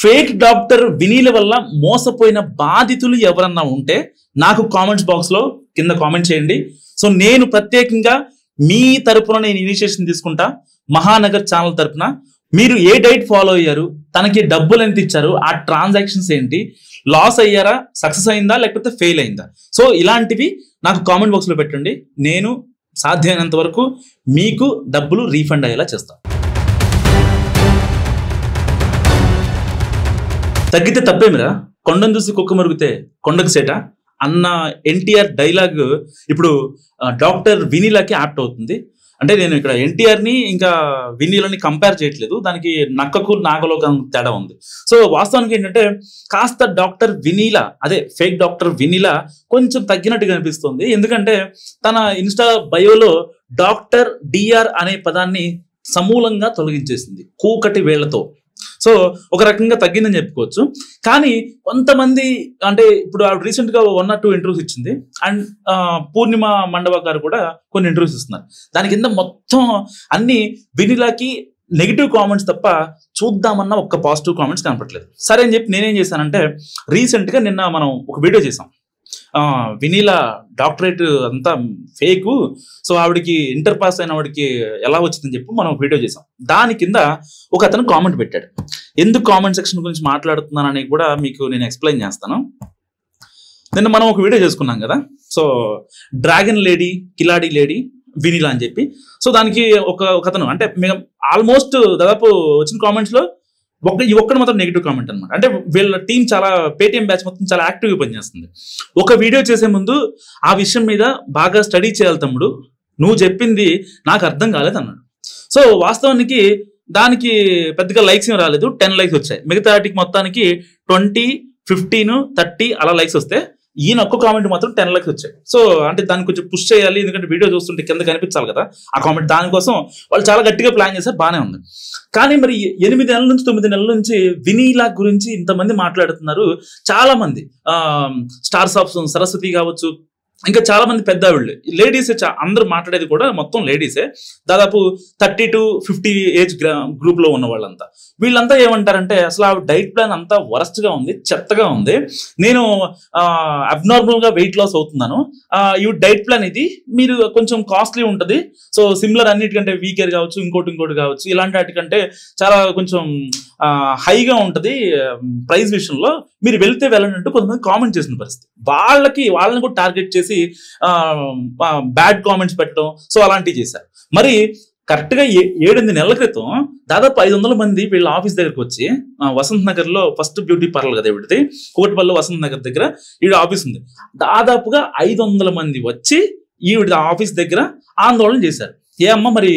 Fake doctor వినీల వల్ల మోసపోయిన బాధితులు ఎవరన్నా ఉంటే నాకు కామెంట్స్ బాక్స్ లో కింద కామెంట్ చేయండి. సో నేను ప్రత్యేకంగా మీ తరపున నేను ఇనిషియేషన్ తీసుకుంటా. మహానగర్ ఛానల్ తరపున మీరు ఏ డైట్ ఫాలో అయ్యారు, తనకి డబ్బులు ఎంత ఇచ్చారు, ఆ ట్రాన్సాక్షన్స్ ఏంటి, లాస్ అయ్యారా, సక్సెస్ అయిందా, లేకపోతే ఫెయిల్ అయిందా, సో ఇలాంటివి నాకు కామెంట్ బాక్స్ లో పెట్టండి. నేను సాధ్యమైనంత వరకు మీకు డబ్బులు రీఫండ్ అయ్యేలా చేస్తాను. తగ్గితే తప్పేమిరా, కొండను చూసి కుక్క మరుగుతే కొండకు సేట అన్న ఎన్టీఆర్ డైలాగ్ ఇప్పుడు డాక్టర్ వినీలాకి యాప్ట్ అవుతుంది. అంటే నేను ఇక్కడ ఎన్టీఆర్ని ఇంకా వినీలని కంపేర్ చేయట్లేదు, దానికి నక్కకు నాగలోకం తేడా ఉంది. సో వాస్తవానికి ఏంటంటే కాస్త డాక్టర్ వినీల, అదే ఫేక్ డాక్టర్ వినీల కొంచెం తగ్గినట్టుగా అనిపిస్తుంది. ఎందుకంటే తన ఇన్స్టా బయోలో డాక్టర్ డిఆర్ అనే పదాన్ని సమూలంగా తొలగించేసింది కూకటి వేళ్లతో. సో ఒక రకంగా తగ్గిందని చెప్పుకోవచ్చు. కానీ కొంతమంది అంటే ఇప్పుడు ఆవిడ రీసెంట్ గా 1 or 2 ఇంటర్వ్యూస్ ఇచ్చింది. అండ్ పూర్ణిమ మండవ గారు కూడా కొన్ని ఇంటర్వ్యూస్ ఇస్తున్నారు. దాని కింద మొత్తం అన్ని వినీలాకి నెగిటివ్ కామెంట్స్ తప్ప చూద్దామన్న ఒక్క పాజిటివ్ కామెంట్స్ కనపట్లేదు. సరే అని చెప్పి నేనేం చేశానంటే రీసెంట్ గా నిన్న మనం ఒక వీడియో చేసాం. వినీల డాక్టరేట్ అంతా ఫేకు, సో ఆవిడకి ఇంటర్ పాస్ అయిన వాడికి ఎలా వచ్చిందని చెప్పి మనం వీడియో చేసాం. దాని కింద ఒక అతను కామెంట్ పెట్టాడు. ఎందుకు కామెంట్ సెక్షన్ గురించి మాట్లాడుతున్నానని కూడా మీకు నేను ఎక్స్ప్లెయిన్ చేస్తాను. నిన్న మనం ఒక వీడియో చేసుకున్నాం కదా, సో డ్రాగన్ లేడీ, కిలాడి లేడీ, వినీలా అని చెప్పి. సో దానికి ఒక అతను అంటే మేము ఆల్మోస్ట్ దాదాపు వచ్చిన కామెంట్స్ లో ఒక్కటి మాత్రం నెగిటివ్ కామెంట్ అనమాట. అంటే వీళ్ళ టీం చాలా పేటిఎం బ్యాచ్ మొత్తం చాలా యాక్టివ్గా పనిచేస్తుంది. ఒక వీడియో చేసే ముందు ఆ విషయం మీద బాగా స్టడీ చేయాలి తమ్ముడు, నువ్వు చెప్పింది నాకు అర్థం కాలేదు అన్నాడు. సో వాస్తవానికి దానికి పెద్దగా లైక్స్ ఏం రాలేదు, 10 లైక్స్ వచ్చాయి. మిగతా వాటికి మొత్తానికి 20, 15, 30 అలా లైక్స్ వస్తే ఈయన ఒక్క కామెంట్ మాత్రం 10 లైక్స్ వచ్చాయి. సో అంటే దాన్ని కొంచెం పుష్ చేయాలి, ఎందుకంటే వీడియో చూస్తుంటే కింద కనిపించాలి కదా ఆ కామెంట్. దానికోసం వాళ్ళు చాలా గట్టిగా ప్లాన్ చేశారు, బాగానే ఉంది. కానీ మరి 8 నెలల నుంచి 9 నెలల నుంచి వినీలా గురించి ఇంతమంది మాట్లాడుతున్నారు. చాలా మంది స్టార్స్ ఆఫ్ సరస్వతి కావచ్చు, ఇంకా చాలా మంది పెద్ద ఆవిళ్ళు, లేడీసే, అందరూ మాట్లాడేది కూడా మొత్తం లేడీసే. దాదాపు 30 to 50 ఏజ్ గ్రూప్ లో ఉన్న వాళ్ళంతా. వీళ్ళంతా ఏమంటారంటే అసలు ఆ డైట్ ప్లాన్ అంతా వరస్ట్ గా ఉంది, చెత్తగా ఉంది, నేను అబ్నార్మల్ గా వెయిట్ లాస్ అవుతున్నాను, ఈ డైట్ ప్లాన్ ఇది మీరు కొంచెం కాస్ట్లీ ఉంటుంది, సో సిమిలర్ అన్నిటికంటే వీకేర్ కావచ్చు, ఇంకోటి కావచ్చు, ఇలాంటి వాటికంటే చాలా కొంచెం హైగా ఉంటది ప్రైస్ విషయంలో, మీరు వెళ్తే వెళ్ళండి అంటూ కొంతమంది కామెంట్ చేసిన పరిస్థితి. వాళ్ళని కూడా టార్గెట్ చేసి బ్యాడ్ కామెంట్స్ పెట్టడం, సో అలాంటివి చేశారు. మరి కరెక్ట్ గా 7-8 నెలల క్రితం దాదాపు 500 మంది వీళ్ళ ఆఫీస్ దగ్గరకు వచ్చి, వసంత్ నగర్ లో ఫస్ట్ బ్యూటీ పార్లర్ కదా ఇవిడిది, కోటిపల్లి వసంత్ నగర్ దగ్గర ఈవిడ ఆఫీస్ ఉంది. దాదాపుగా 500 మంది వచ్చి ఈవిడ ఆఫీస్ దగ్గర ఆందోళన చేశారు. ఏ అమ్మ మరి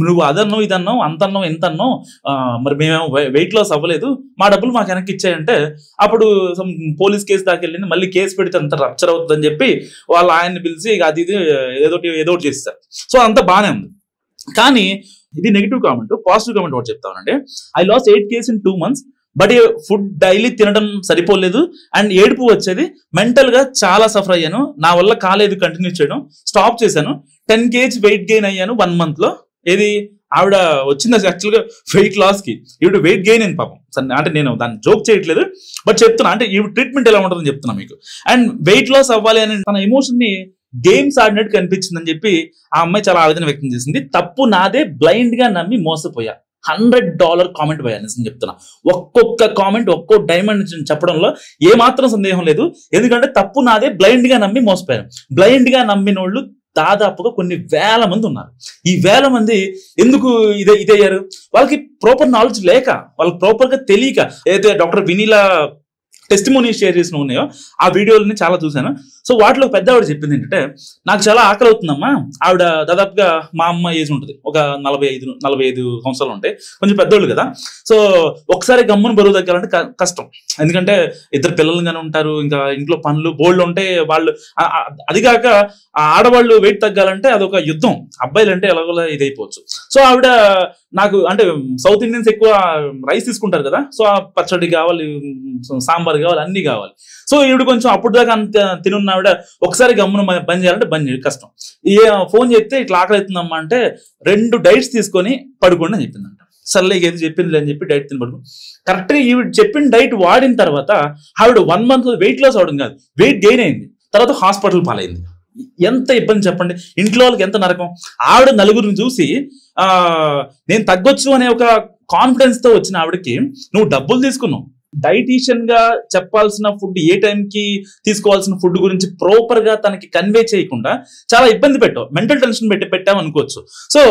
నువ్వు అదన్నావు, ఇదన్నావు, అంతన్నావు, ఎంతన్నావు, మరి మేమేమో వెయిట్ లాస్ అవ్వలేదు, మా డబ్బులు మాకు వెనక్కి ఇచ్చాయంటే అప్పుడు పోలీస్ కేసు దాకెళ్ళింది. మళ్ళీ కేసు పెడితే అంత రప్చర్ అవుతుందని చెప్పి వాళ్ళు ఆయన్ని పిలిచి అది ఏదో చేస్తారు. సో అంతా బాగానే ఉంది. కానీ ఇది నెగిటివ్ కామెంట్. పాజిటివ్ కామెంట్ ఒకటి చెప్తానండి. I loss 8 kg in 2 months, but food daily తినడం సరిపోలేదు అండ్ ఏడుపు వచ్చేది, మెంటల్ గా చాలా సఫర్ అయ్యాను, నా వల్ల కాలేదు కంటిన్యూ చేయడం, స్టాప్ చేశాను, 10 kg వెయిట్ గెయిన్ అయ్యాను 1 month లో. ఏది ఆవిడ వచ్చింది యాక్చువల్ గా వెయిట్ లాస్ కి, ఈవిడ వెయిట్ గెయిన్ అయింది పాపం. అంటే నేను దాన్ని జోక్ చేయట్లేదు, బట్ చెప్తున్నా, అంటే ఈ ట్రీట్మెంట్ ఎలా ఉంటుందని చెప్తున్నా మీకు. అండ్ వెయిట్ లాస్ అవ్వాలి అని తన ఎమోషన్ ని గేమ్స్ ఆడినట్టు కనిపించిందని చెప్పి ఆ అమ్మాయి చాలా ఆవేదన వ్యక్తం చేసింది. తప్పు నాదే, బ్లైండ్ గా నమ్మి మోసపోయా. $100 కామెంట్ పోయా, నిజం చెప్తున్నా. ఒక్కొక్క కామెంట్ ఒక్కో డైమండ్ చెప్పడంలో ఏమాత్రం సందేహం లేదు. ఎందుకంటే తప్పు నాదే, బ్లైండ్ గా నమ్మి మోసపోయాను. బ్లైండ్ గా నమ్మిన వాళ్ళు దాదాపుగా కొన్ని వేల మంది ఉన్నారు. ఈ వేల మంది ఎందుకు ఇదయ్యారు? వాళ్ళకి ప్రాపర్ నాలెడ్జ్ లేక, వాళ్ళకి ప్రాపర్ గా తెలియక. ఏదైతే డాక్టర్ వినీలా టెస్టిమోనీ షేర్ చేసిన ఉన్నాయో ఆ వీడియోలని చాలా చూశాను. సో వాటిలో పెద్ద ఆవిడ చెప్పింది ఏంటంటే, నాకు చాలా ఆకలి అవుతుందమ్మా. ఆవిడ దాదాపుగా మా అమ్మ ఏజ్ ఉంటుంది, ఒక 45 సంవత్సరాలు ఉంటాయి, కొంచెం పెద్దోళ్ళు కదా. సో ఒకసారి గమ్మున బరువు తగ్గాలంటే కష్టం, ఎందుకంటే 2 పిల్లలుగానే ఉంటారు, ఇంకా ఇంట్లో పనులు బోల్డ్ ఉంటే వాళ్ళు, అదిగాక ఆడవాళ్ళు వెయిట్ తగ్గాలంటే అదొక యుద్ధం, అబ్బాయిలు అంటే ఎలాగోలా ఇదైపోవచ్చు. సో ఆవిడ నాకు అంటే సౌత్ ఇండియన్స్ ఎక్కువ రైస్ తీసుకుంటారు కదా, సో ఆ పచ్చడి కావాలి, సాంబార్ కావాలి, అన్ని కావాలి. సో ఈవిడ కొంచెం అప్పుడు దాకా అంత తినున్న ఆవిడ ఒకసారి గమ్మున బంద్ చేయాలంటే బంద్ చేయాలి, కష్టం. ఫోన్ చేస్తే ఇట్లా ఆకలి అవుతుందమ్మా అంటే 2 డైట్స్ తీసుకొని పడుకోండి అని చెప్పిందంట. సర్లే ఏది చెప్పింది అని చెప్పి డైట్ తినబడు. కరెక్ట్గా ఈవిడ చెప్పిన డైట్ వాడిన తర్వాత ఆవిడ 1 month వెయిట్ లాస్ అవడం కాదు, వెయిట్ గెయిన్ అయింది. తర్వాత హాస్పిటల్ పాలైంది. ఎంత ఇబ్బంది చెప్పండి, ఇంట్లో వాళ్ళకి ఎంత నరకం. ఆవిడ నలుగురిని చూసి నేను తగ్గొచ్చు అనే ఒక కాన్ఫిడెన్స్ తో వచ్చిన ఆవిడకి నువ్వు డబ్బులు తీసుకున్నావు. డైటీషియన్ గా చెప్పాల్సిన ఫుడ్, ఏ టైంకి తీసుకోవాల్సిన ఫుడ్ గురించి ప్రాపర్ గా తనకి కన్వే చేయకుండా చాలా ఇబ్బంది పెట్టావు, మెంటల్ టెన్షన్ పెట్టావు అనుకోవచ్చు. సో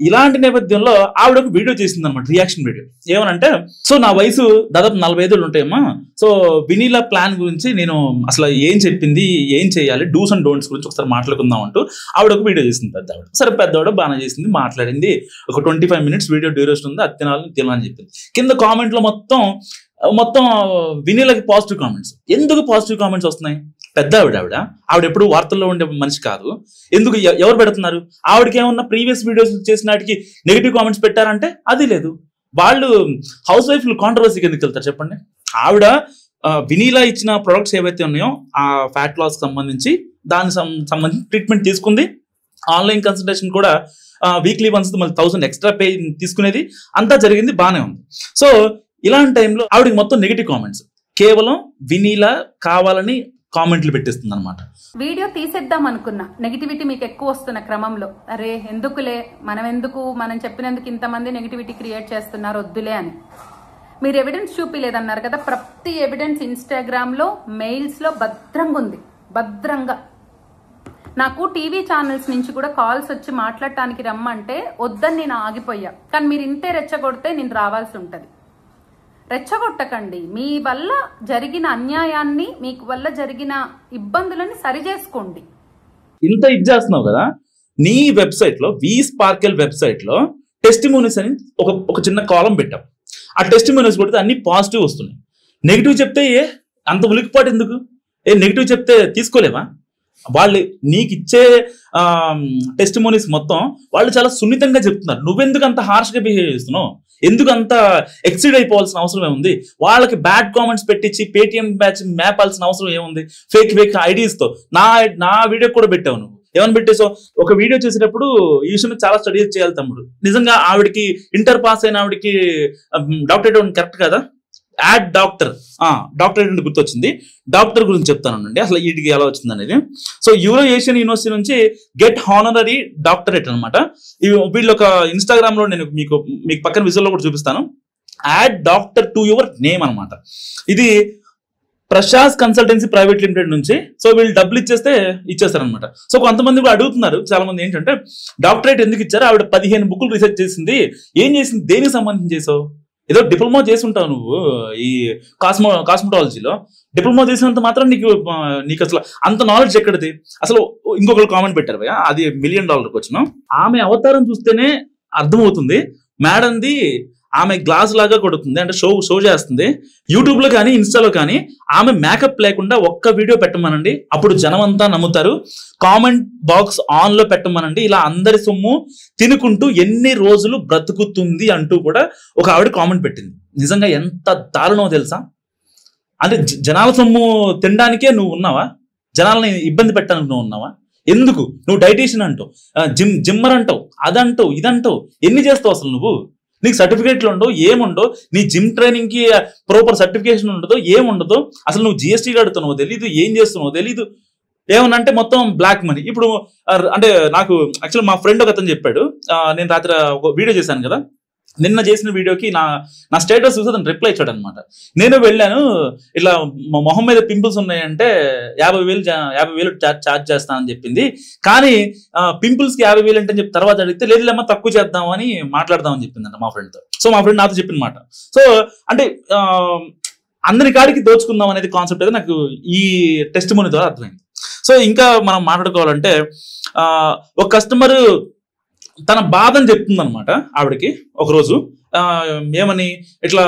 ఇలాంటి నేపథ్యంలో ఆవిడ ఒక వీడియో చేసింది అనమాట, రియాక్షన్ వీడియో. ఏమనంటే, సో నా వయసు దాదాపు 45 ఉంటాయమ్మా, సో వినీలా ప్లాన్ గురించి నేను అసలు ఏం చెప్పింది, ఏం చేయాలి, డూస్ అండ్ డోంట్స్ గురించి ఒకసారి మాట్లాడుకుందాం అంటూ ఆవిడ ఒక వీడియో చేసింది. పెద్దవాడు సరే, పెద్దవాడు బాగా చేసింది, మాట్లాడింది. ఒక 25 minutes వీడియో డ్యూరేషన్ ఉంది. అది తినాలని చెప్పింది. కింద కామెంట్ లో మొత్తం వినీలకి పాజిటివ్ కామెంట్స్. ఎందుకు పాజిటివ్ కామెంట్స్ వస్తున్నాయి? పెద్ద ఆవిడ ఎప్పుడు వార్తల్లో ఉండే మనిషి కాదు. ఎందుకు, ఎవరు పెడుతున్నారు? ఆవిడకి ఏమన్నా ప్రీవియస్ వీడియోస్ చేసిన వాటికి నెగిటివ్ కామెంట్స్ పెట్టారంటే అది లేదు. వాళ్ళు హౌస్ వైఫ్లు కాంట్రవర్సీకి ఎందుకు వెళ్తారు చెప్పండి? ఆవిడ వినీలా ఇచ్చిన ప్రొడక్ట్స్ ఏవైతే ఉన్నాయో ఆ ఫ్యాట్ లాస్ సంబంధించి దానికి సంబంధించి ట్రీట్మెంట్ తీసుకుంది. ఆన్లైన్ కన్సల్టేషన్ కూడా వీక్లీ వన్స్ మళ్ళీ 1000 ఎక్స్ట్రా పే తీసుకునేది, అంతా జరిగింది, బాగానే ఉంది. సో ఇలాంటి టైంలో ఆవిడకి మొత్తం నెగిటివ్ కామెంట్స్, కేవలం వినీలా కావాలని కామెంట్లు పెట్టిస్తుంది అనమాట. వీడియో తీసేద్దాం అనుకున్నా, నెగిటివిటీ మీకు ఎక్కువ వస్తున్న క్రమంలో, అరే ఎందుకులే, మనం చెప్పినందుకు ఇంతమంది నెగిటివిటీ క్రియేట్ చేస్తున్నారు, వద్దులే అని. మీరు ఎవిడెన్స్ చూపిలేదన్నారు కదా, ప్రతి ఎవిడెన్స్ ఇన్స్టాగ్రామ్ లో, మెయిల్స్ లో భద్రంగా ఉంది, భద్రంగా. నాకు టీవీ ఛానల్స్ నుంచి కూడా కాల్స్ వచ్చి మాట్లాడటానికి రమ్మంటే వద్దని నేను ఆగిపోయా. కానీ మీరు ఇంతే రెచ్చగొడితే నేను రావాల్సి ఉంటుంది. రెచ్చగొట్టకండి. మీ వల్ల జరిగిన అన్యాయాన్ని, మీకు వల్ల జరిగిన ఇబ్బందులని సరిచేసుకోండి. ఇంత ఇది చేస్తున్నావు కదా, నీ వెబ్సైట్ లో, వి స్పార్కెల్ వెబ్సైట్ లో టెస్టిమోనీస్ అని ఒక చిన్న కాలం పెట్టావు. ఆ టెస్టిమోనీస్ కొడితే అన్ని పాజిటివ్ వస్తున్నాయి. నెగిటివ్ చెప్తే అంత ఉలికిపాటు ఎందుకు? నెగిటివ్ చెప్తే తీసుకోలేవా? వాళ్ళు నీకు ఇచ్చే టెస్టిమోనీస్ మొత్తం వాళ్ళు చాలా సున్నితంగా చెప్తున్నారు. నువ్వెందుకు అంత హార్ష్గా బిహేవ్ చేస్తున్నావు? ఎందుకు అంత ఎక్సీడ్ అయిపోవాల్సిన అవసరం ఏముంది? వాళ్ళకి బ్యాడ్ కామెంట్స్ పెట్టించి పేటిఎం బ్యాచ్ మేపాల్సిన అవసరం ఏముంది? ఫేక్ ఐడీస్ తో నా వీడియో కూడా పెట్టావు. నువ్వు ఏమని పెట్టేసో, ఒక వీడియో చేసేటప్పుడు ఈ విషయం చాలా స్టడీస్ చేయాలి తమ్ముడు. నిజంగా ఆవిడకి ఇంటర్ పాస్ అయిన ఆవిడకి డాక్టరేట్ కరెక్ట్ కదా? యాడ్ డాక్టరేట్ గుర్తొచ్చింది. డాక్టర్ గురించి చెప్తానండి అసలు వీటికి ఎలా వచ్చింది అనేది. సో యూరో ఏషియన్ యూనివర్సిటీ నుంచి గెట్ హానరరీ డాక్టరేట్ అనమాట. వీళ్ళు ఒక ఇన్స్టాగ్రామ్ లో నేను మీకు పక్కన విజువల్ లో కూడా చూపిస్తాను. Add doctor to your name అనమాట. ఇది ప్రశాస్ కన్సల్టెన్సీ ప్రైవేట్ లిమిటెడ్ నుంచి. సో వీళ్ళు డబ్బులు ఇచ్చేస్తారనమాట. సో కొంతమంది కూడా అడుగుతున్నారు చాలా మంది, ఏంటంటే డాక్టరేట్ ఎందుకు ఇచ్చారు? ఆవిడ 15 బుక్లు రీసెర్చ్ చేసింది. ఏం చేసింది? దేనికి సంబంధించి చేసావు? ఏదో డిప్లొమా చేసి ఉంటావు నువ్వు ఈ కాస్మెటాలజీలో. డిప్లొమా చేసినంత మాత్రం నీకు అసలు అంత నాలెడ్జ్ ఎక్కడిది? అసలు ఇంకొకరు కామెంట్ పెట్టారు భయ్యా, అది $1 million వచ్చిన. ఆమె అవతారం చూస్తేనే అర్థమవుతుంది మేడంది ఆమె గ్లాస్ లాగా కొడుతుంది, అంటే షో చేస్తుంది. యూట్యూబ్ లో కానీ ఇన్స్టాలో కానీ ఆమె మేకప్ లేకుండా ఒక్క వీడియో పెట్టమనండి, అప్పుడు జనం అంతా నమ్ముతారు. కామెంట్ బాక్స్ ఆన్ లో పెట్టమనండి, ఇలా అందరి సొమ్ము తినుకుంటూ ఎన్ని రోజులు బ్రతుకుతుంది అంటూ కూడా ఒక ఆవిడ కామెంట్ పెట్టింది. నిజంగా ఎంత దారుణమో తెలుసా? అంటే జనాల సొమ్ము తినడానికే నువ్వు ఉన్నావా? జనాలని ఇబ్బంది పెట్టడానికి నువ్వు ఉన్నావా? ఎందుకు? నువ్వు డైటీషియన్ అంటావు, జిమ్మర్ అంటావు, అదంటావు, ఇదంటావు, ఎన్ని చేస్తావు అసలు నువ్వు? నీకు సర్టిఫికేట్లు ఉండవు, ఏముండవు, నీ జిమ్ ట్రైనింగ్ కి ప్రాపర్ సర్టిఫికేషన్ ఉండదు, ఏముండదు. అసలు నువ్వు జిఎస్టీ కడుతున్నావు తెలీదు, ఏం చేస్తున్నావు తెలీదు. ఏమనంటే మొత్తం బ్లాక్ మనీ. ఇప్పుడు అంటే నాకు యాక్చువల్ మా ఫ్రెండ్ ఒక అతను చెప్పాడు, నేను రాత్రి ఒక వీడియో చేశాను కదా, నిన్న చేసిన వీడియోకి నా స్టేటస్ చూసి అతను రిప్లై ఇచ్చాడు అనమాట. నేను వెళ్ళాను, ఇట్లా మొహం మీద పింపుల్స్ ఉన్నాయంటే 50,000 ఛార్జ్ చేస్తానని చెప్పింది. కానీ పింపుల్స్ కి 50,000 అంటే చెప్పి తర్వాత అడిగితే లేదులేమ్మా తక్కువ చేద్దామని మాట్లాడదామని చెప్పిందంట మా ఫ్రెండ్తో. సో మా ఫ్రెండ్ నాతో చెప్పిన మాట. సో అంటే అందరి కాడికి దోచుకుందాం అనేది కాన్సెప్ట్ అయితే నాకు ఈ టెస్టిమోనీ ద్వారా అర్థమైంది. సో ఇంకా మనం మాట్లాడుకోవాలంటే ఒక కస్టమర్ తన బాధని చెప్తుంది అనమాట ఆవిడకి ఒకరోజు. ఏమని, ఇట్లా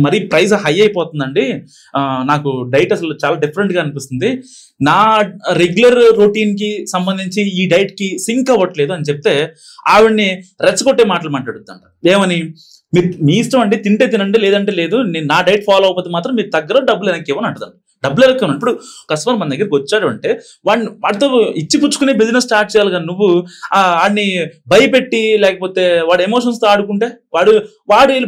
మరి ప్రైస్ హై అయిపోతుందండి, నాకు డైట్ అసలు చాలా డిఫరెంట్గా అనిపిస్తుంది, నా రెగ్యులర్ రొటీన్ కి సంబంధించి ఈ డైట్ కి సింక్ అవ్వట్లేదు అని చెప్తే ఆవిడ్ని రెచ్చగొట్టే మాటలు మాట్లాడుతుందంట. ఏమని, మీ ఇష్టం అండి, తింటే తినండి లేదంటే లేదు, నేను నా డైట్ ఫాలో అవ్వకపోతే మాత్రం మీరు తగ్గర డబ్బులు వెనక్కి ఇవ్వని అంటుందంట. డబ్బులు ఎలక్కాను. ఇప్పుడు కస్టమర్ మన దగ్గరికి వచ్చాడు అంటే వాడితో ఇచ్చిపుచ్చుకునే బిజినెస్ స్టార్ట్ చేయాలి. కానీ నువ్వు వాడిని భయపెట్టి లేకపోతే వాడు ఎమోషన్స్తో ఆడుకుంటే వాడు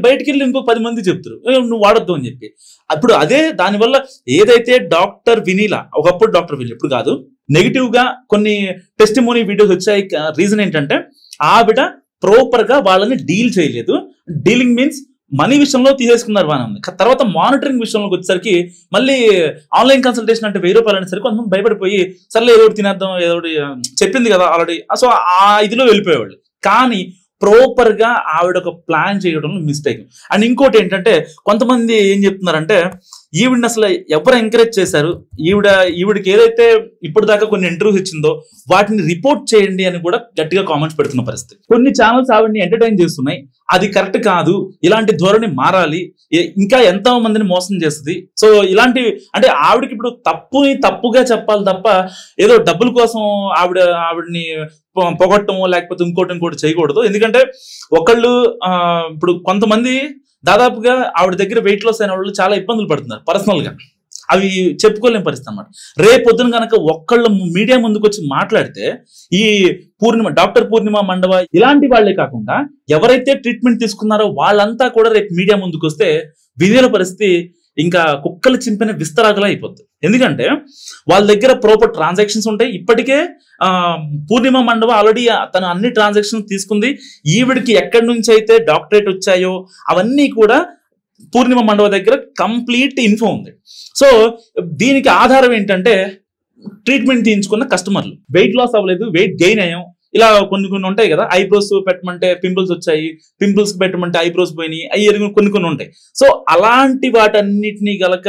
బయటికి వెళ్ళి ఇంకో 10 మంది చెప్తారు నువ్వు వాడొద్దు అని చెప్పి. అప్పుడు అదే దానివల్ల ఏదైతే డాక్టర్ వినీలా, ఒకప్పుడు డాక్టర్ వినీలా, ఇప్పుడు కాదు, నెగిటివ్ గా కొన్ని టెస్టిమోనీ వీడియోస్ వచ్చాయి. రీజన్ ఏంటంటే ఆవిడ ప్రాపర్ గా వాళ్ళని డీల్ చేయలేదు. డీలింగ్ మీన్స్ మనీ విషయంలో తీసేసుకున్నారు బాగా ఉంది. తర్వాత మానిటరింగ్ విషయంలోకి వచ్చేసరికి మళ్ళీ ఆన్లైన్ కన్సల్టేషన్ అంటే 1000 రూపాయలు అనేసరికి కొంతమంది భయపడిపోయి సర్లే ఏదో తినేద్దాం, ఏదో చెప్పింది కదా ఆల్రెడీ, సో ఆ ఇదిలో వెళ్ళిపోయేవాళ్ళు. కానీ ప్రాపర్ గా ఆవిడ ఒక ప్లాన్ చేయడంలో మిస్టేక్. అండ్ ఇంకోటి ఏంటంటే కొంతమంది ఏం చెప్తున్నారంటే ఈవిడిని అసలు ఎవరు ఎంకరేజ్ చేశారు, ఈవిడికి ఏదైతే ఇప్పుడు దాకా కొన్ని ఇంటర్వ్యూస్ ఇచ్చిందో వాటిని రిపోర్ట్ చేయండి అని కూడా గట్టిగా కామెంట్స్ పెడుతున్న పరిస్థితి. కొన్ని ఛానల్స్ ఆవిడని ఎంటర్టైన్ చేస్తున్నాయి, అది కరెక్ట్ కాదు, ఇలాంటి ధోరణి మారాలి, ఇంకా ఎంతో మందిని మోసం చేస్తుంది. సో ఇలాంటి అంటే ఆవిడకి ఇప్పుడు తప్పుగా చెప్పాలి తప్ప ఏదో డబ్బుల కోసం ఆవిడని పొగట్టము లేకపోతే ఇంకోటి చేయకూడదు. ఎందుకంటే ఒకళ్ళు ఇప్పుడు కొంతమంది దాదాపుగా ఆవిడ దగ్గర వెయిట్ లాస్ అయిన వాళ్ళు చాలా ఇబ్బందులు పడుతున్నారు పర్సనల్ గా, అవి చెప్పుకోలేని పరిస్థితి అన్నమాట. రేపొద్దున కనుక ఒక్కళ్ళు మీడియా ముందుకు వచ్చి మాట్లాడితే ఈ డాక్టర్ పూర్ణిమ మండవ ఇలాంటి వాళ్లే కాకుండా ఎవరైతే ట్రీట్మెంట్ తీసుకున్నారో వాళ్ళంతా కూడా రేపు మీడియా ముందుకు వస్తే వినీల పరిస్థితి ఇంకా కుక్కలు చింపిన విస్తరాగలా అయిపోద్ది. ఎందుకంటే వాళ్ళ దగ్గర ప్రాపర్ ట్రాన్సాక్షన్స్ ఉంటాయి. ఇప్పటికే పూర్ణిమ మండవ ఆల్రెడీ తను అన్ని ట్రాన్సాక్షన్స్ తీసుకుంది. ఈవిడికి ఎక్కడి నుంచి అయితే డాక్టరేట్ వచ్చాయో అవన్నీ కూడా పూర్ణిమ మండవ దగ్గర కంప్లీట్ ఇన్ఫో ఉంది. సో దీనికి ఆధారం ఏంటంటే ట్రీట్మెంట్ తీయించుకున్న కస్టమర్లు. వెయిట్ లాస్ అవ్వలేదు, వెయిట్ గెయిన్ అయ్యాం, ఇలా కొన్ని ఉంటాయి కదా. ఐబ్రోస్ పెట్టమంటే పింపుల్స్ వచ్చాయి, పింపుల్స్ పెట్టమంటే ఐబ్రోస్ పోయినాయి, అవి కొన్ని ఉంటాయి. సో అలాంటి వాటన్నిటినీ గనక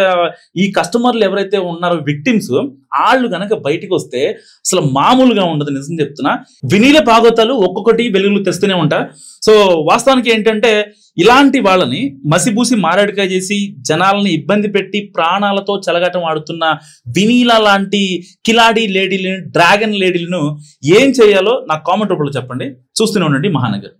ఈ కస్టమర్లు ఎవరైతే ఉన్నారో విక్టిమ్స్ వాళ్ళు గనక బయటకు వస్తే అసలు మామూలుగా ఉండదు. నిజం చెప్తున్నా, వినీల భాగవతాలు ఒక్కొక్కటి వెలుగులు తెస్తూనే ఉంటా. సో వాస్తవానికి ఏంటంటే ఇలాంటి వాళ్ళని మసిబూసి మారేడుకాయ చేసి జనాలని ఇబ్బంది పెట్టి ప్రాణాలతో చెలగాటం ఆడుతున్న వినీల లాంటి కిలాడి లేడీలను, డ్రాగన్ లేడీలను ఏం చేయాలో నాకు కామెంట్ రూపంలో చెప్పండి. చూస్తూనే ఉండండి మహానగర్.